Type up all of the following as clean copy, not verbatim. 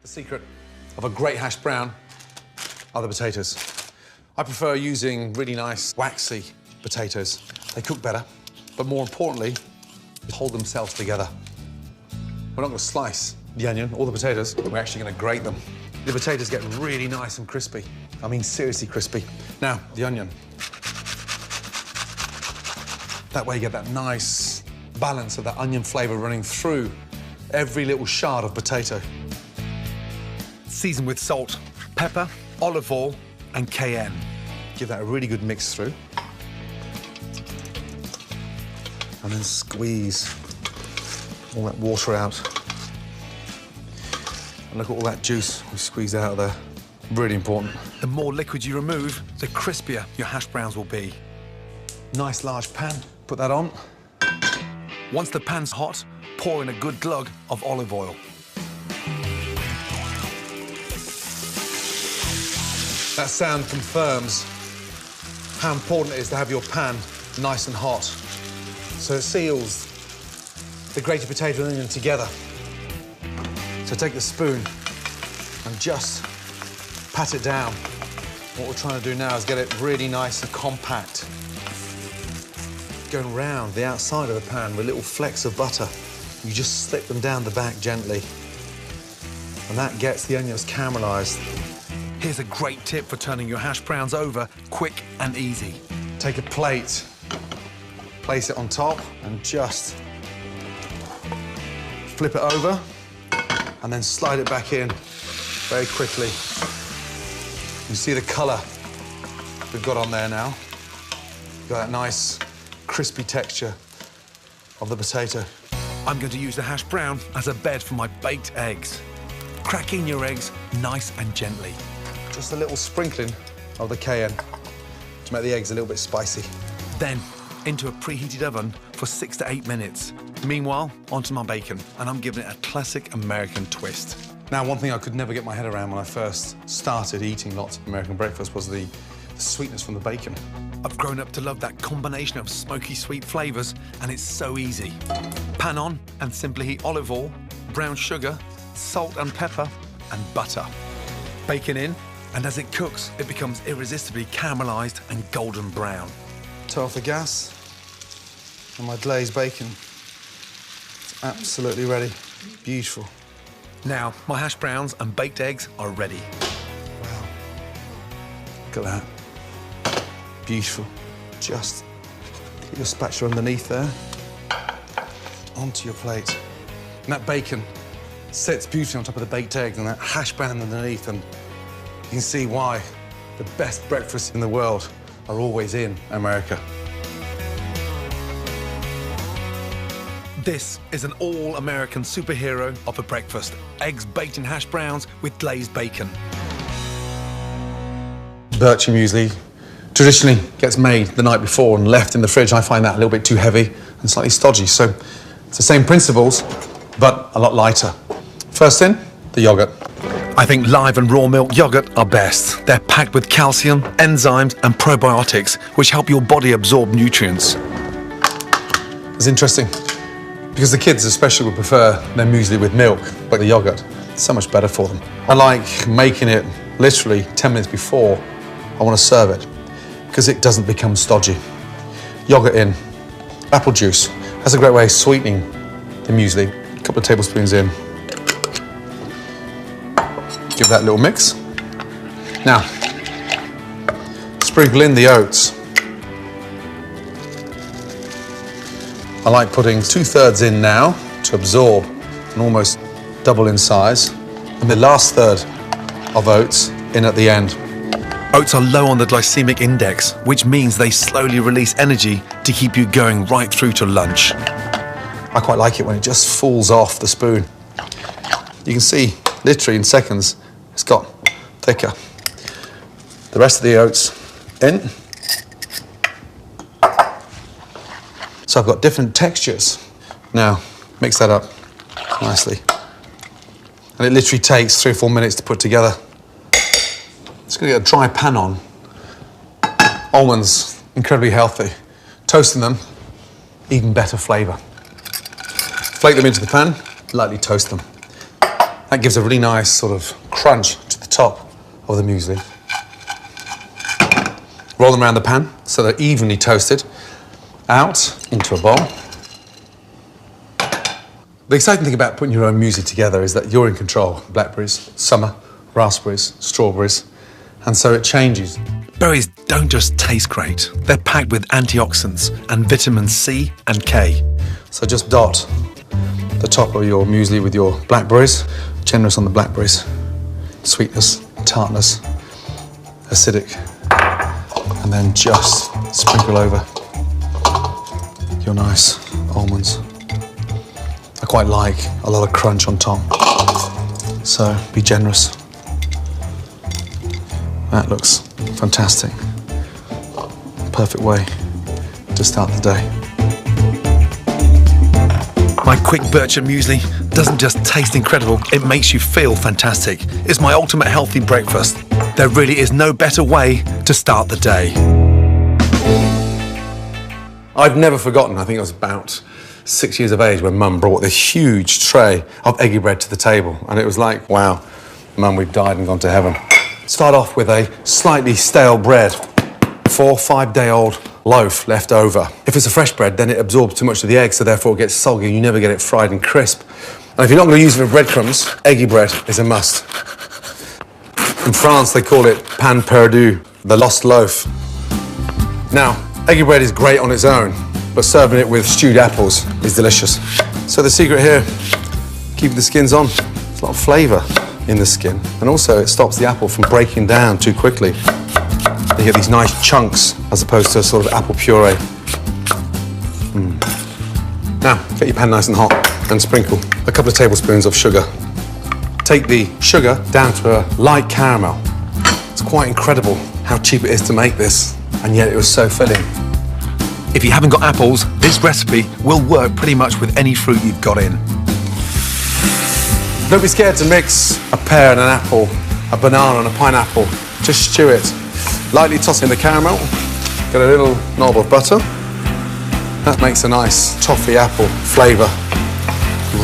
The secret of a great hash brown are the potatoes. I prefer using really nice, waxy potatoes. They cook better, but more importantly, they hold themselves together. We're not going to slice the onion or the potatoes, we're actually going to grate them. The potatoes get really nice and crispy. I mean, seriously crispy. Now, the onion. That way you get that nice balance of that onion flavour running through every little shard of potato. Season with salt, pepper, olive oil, and cayenne. Give that a really good mix through. And then squeeze all that water out. And look at all that juice we squeezed out of there. Really important. The more liquid you remove, the crispier your hash browns will be. Nice large pan, put that on. Once the pan's hot, pour in a good glug of olive oil. That sound confirms how important it is to have your pan nice and hot. So it seals the grated potato and onion together. So take the spoon and just pat it down. What we're trying to do now is get it really nice and compact. Going round the outside of the pan with little flecks of butter. You just slip them down the back gently. And that gets the onions caramelised. Here's a great tip for turning your hash browns over quick and easy. Take a plate, place it on top, and just flip it over, and then slide it back in very quickly. You see the colour we've got on there now. You've got that nice, crispy texture of the potato. I'm going to use the hash brown as a bed for my baked eggs. Crack in your eggs nice and gently. Just a little sprinkling of the cayenne to make the eggs a little bit spicy. Then, into a preheated oven for 6 to 8 minutes. Meanwhile, onto my bacon, and I'm giving it a classic American twist. Now, one thing I could never get my head around when I first started eating lots of American breakfast was the sweetness from the bacon. I've grown up to love that combination of smoky sweet flavours, and it's so easy. Pan on and simply heat olive oil, brown sugar, salt and pepper, and butter. Bacon in, and as it cooks, it becomes irresistibly caramelised and golden brown. Turn off the gas, and my glazed bacon is absolutely ready. Beautiful. Now, my hash browns and baked eggs are ready. Wow. Look at that. Beautiful. Just get your spatula underneath there, onto your plate. And that bacon sits beautifully on top of the baked eggs and that hash brown underneath, and you can see why the best breakfasts in the world are always in America. This is an all-American superhero of a breakfast. Eggs baked in hash browns with glazed bacon. Bircher muesli traditionally gets made the night before and left in the fridge. I find that a little bit too heavy and slightly stodgy. So it's the same principles, but a lot lighter. First in, the yogurt. I think live and raw milk yogurt are best. They're packed with calcium, enzymes and probiotics, which help your body absorb nutrients. It's interesting, because the kids especially would prefer their muesli with milk, but the yogurt, it's so much better for them. I like making it literally 10 minutes before I want to serve it, because it doesn't become stodgy. Yogurt in, apple juice. That's a great way of sweetening the muesli. A couple of tablespoons in. Give that a little mix. Now, sprinkle in the oats. I like putting 2/3 in now to absorb and almost double in size. And the last third of oats in at the end. Oats are low on the glycemic index, which means they slowly release energy to keep you going right through to lunch. I quite like it when it just falls off the spoon. You can see, literally in seconds, it's got thicker. The rest of the oats in. So I've got different textures. Now, mix that up nicely. And it literally takes 3 or 4 minutes to put together. Just gonna get a dry pan on. Almonds, incredibly healthy. Toasting them, even better flavour. Flake them into the pan, lightly toast them. That gives a really nice sort of crunch to the top of the muesli. Roll them around the pan so they're evenly toasted. Out into a bowl. The exciting thing about putting your own muesli together is that you're in control. Blackberries, summer, raspberries, strawberries, and so it changes. Berries don't just taste great, they're packed with antioxidants and vitamins C and K. So just dot the top of your muesli with your blackberries, generous on the blackberries, sweetness, tartness, acidic, and then just sprinkle over your nice almonds. I quite like a lot of crunch on top, so be generous. That looks fantastic. Perfect way to start the day. My quick Bircher muesli doesn't just taste incredible, it makes you feel fantastic. It's my ultimate healthy breakfast. There really is no better way to start the day. I've never forgotten, I think I was about 6 years of age when Mum brought this huge tray of eggy bread to the table. And it was like, wow, Mum, we've died and gone to heaven. Start off with a slightly stale bread, 4 or 5 day old loaf left over. If it's a fresh bread, then it absorbs too much of the egg, so therefore it gets soggy. You never get it fried and crisp. And if you're not going to use it for breadcrumbs, eggy bread is a must. In France, they call it pain perdu, the lost loaf. Now, eggy bread is great on its own, but serving it with stewed apples is delicious. So the secret here, keeping the skins on. There's a lot of flavour in the skin, and also it stops the apple from breaking down too quickly. You get these nice chunks as opposed to a sort of apple puree. Now, get your pan nice and hot and sprinkle a couple of tablespoons of sugar. Take the sugar down to a light caramel. It's quite incredible how cheap it is to make this, and yet it was so filling. If you haven't got apples, this recipe will work pretty much with any fruit you've got in. Don't be scared to mix a pear and an apple, a banana and a pineapple. Just stew it. Lightly toss in the caramel, get a little knob of butter. That makes a nice toffee apple flavour.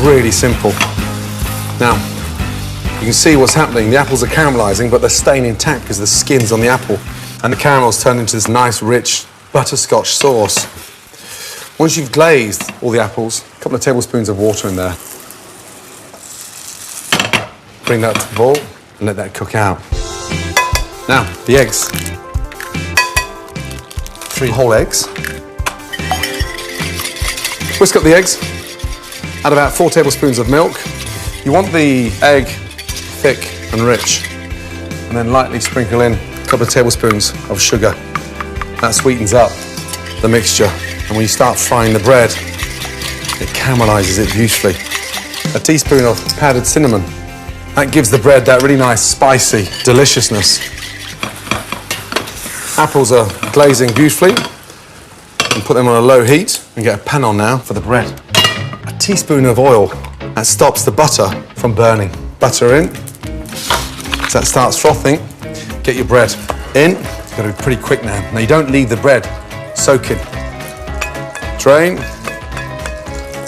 Really simple. Now, you can see what's happening. The apples are caramelising, but they're staying intact because the skin's on the apple. And the caramel's turned into this nice, rich butterscotch sauce. Once you've glazed all the apples, a couple of tablespoons of water in there. Bring that to the boil and let that cook out. Now, the eggs. 3 whole eggs. Whisk up the eggs. Add about 4 tablespoons of milk. You want the egg thick and rich. And then lightly sprinkle in a couple of tablespoons of sugar. That sweetens up the mixture. And when you start frying the bread, it caramelises it beautifully. A teaspoon of powdered cinnamon. That gives the bread that really nice, spicy deliciousness. Apples are glazing beautifully. And put them on a low heat and get a pan on now for the bread. A teaspoon of oil. That stops the butter from burning. Butter in. So that starts frothing. Get your bread in. You've got to be pretty quick now. Now you don't leave the bread soaking. Drain.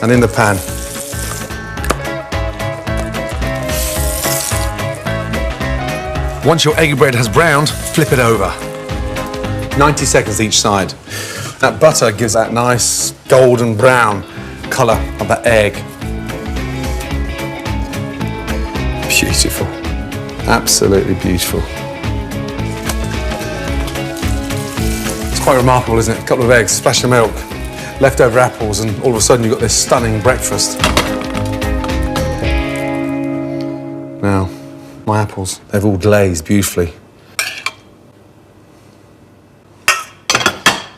And in the pan. Once your eggy bread has browned, flip it over. 90 seconds each side. That butter gives that nice golden brown colour of that egg. Beautiful. Absolutely beautiful. It's quite remarkable, isn't it? A couple of eggs, splash of milk, leftover apples, and all of a sudden you've got this stunning breakfast. Now, my apples, they've all glazed beautifully.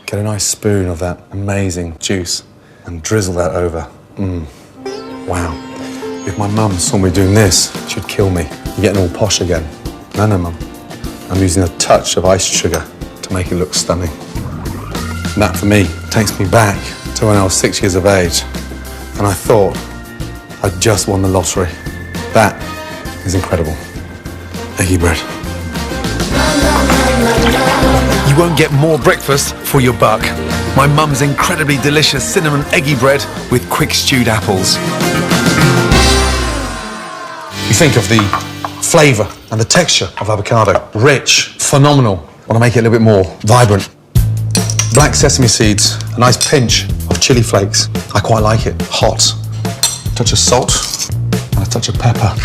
Get a nice spoon of that amazing juice and drizzle that over. Wow. If my mum saw me doing this, she'd kill me. You're getting all posh again. No, Mum. I'm using a touch of iced sugar to make it look stunning. And that, for me, takes me back to when I was 6 years of age. And I thought I'd just won the lottery. That is incredible. Eggy bread. You won't get more breakfast for your buck. My mum's incredibly delicious cinnamon eggy bread with quick stewed apples. You you think of the flavour and the texture of avocado. Rich, phenomenal. Want to make it a little bit more vibrant. Black sesame seeds, a nice pinch of chili flakes. I quite like it, hot. A touch of salt and a touch of pepper.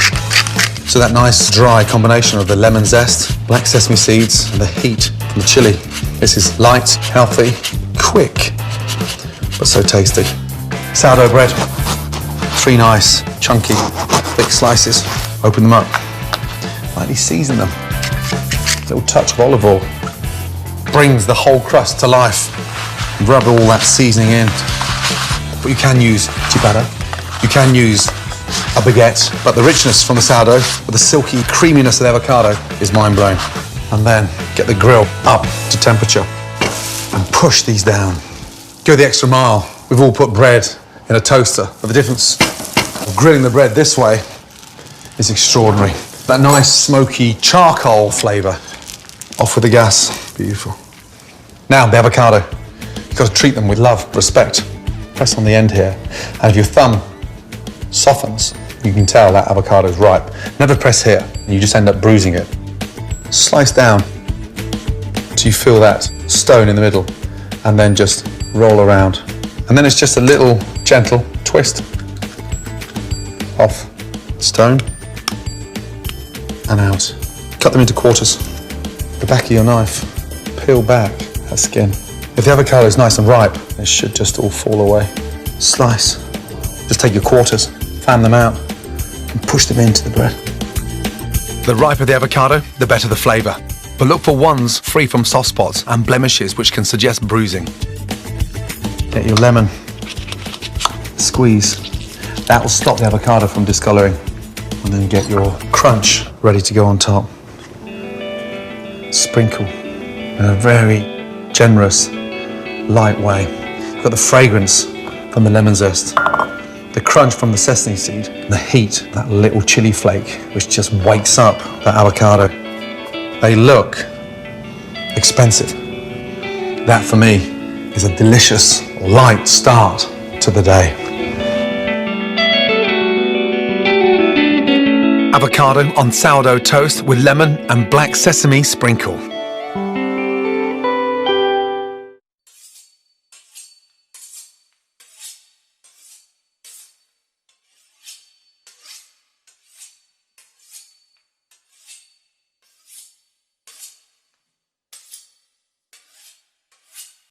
So that nice dry combination of the lemon zest, black sesame seeds and the heat from the chili. This is light, healthy, quick, but so tasty. Sourdough bread, 3 nice, chunky, thick slices. Open them up, lightly season them. A little touch of olive oil brings the whole crust to life. Rub all that seasoning in. But you can use ciabatta, you can use a baguette, but the richness from the sourdough, with the silky creaminess of the avocado is mind-blowing. And then get the grill up to temperature and push these down. Go the extra mile. We've all put bread in a toaster, but the difference of grilling the bread this way is extraordinary. That nice smoky charcoal flavour. Off with the gas. Beautiful. Now, the avocado. You've got to treat them with love, respect. Press on the end here. And if your thumb softens, you can tell that avocado is ripe. Never press here, and you just end up bruising it. Slice down till you feel that stone in the middle, and then just roll around. And then it's just a little gentle twist. Off, stone, and out. Cut them into quarters. The back of your knife, peel back that skin. If the avocado is nice and ripe, it should just all fall away. Slice. Just take your quarters, fan them out, and push them into the bread. The riper the avocado, the better the flavour. But look for ones free from soft spots and blemishes which can suggest bruising. Get your lemon, squeeze. That will stop the avocado from discolouring. And then get your crunch ready to go on top. Sprinkle in a very generous, light way. You've got the fragrance from the lemon zest, the crunch from the sesame seed, and the heat, that little chili flake, which just wakes up that avocado. They look expensive. That, for me, is a delicious, light start to the day. Avocado on sourdough toast with lemon and black sesame sprinkle.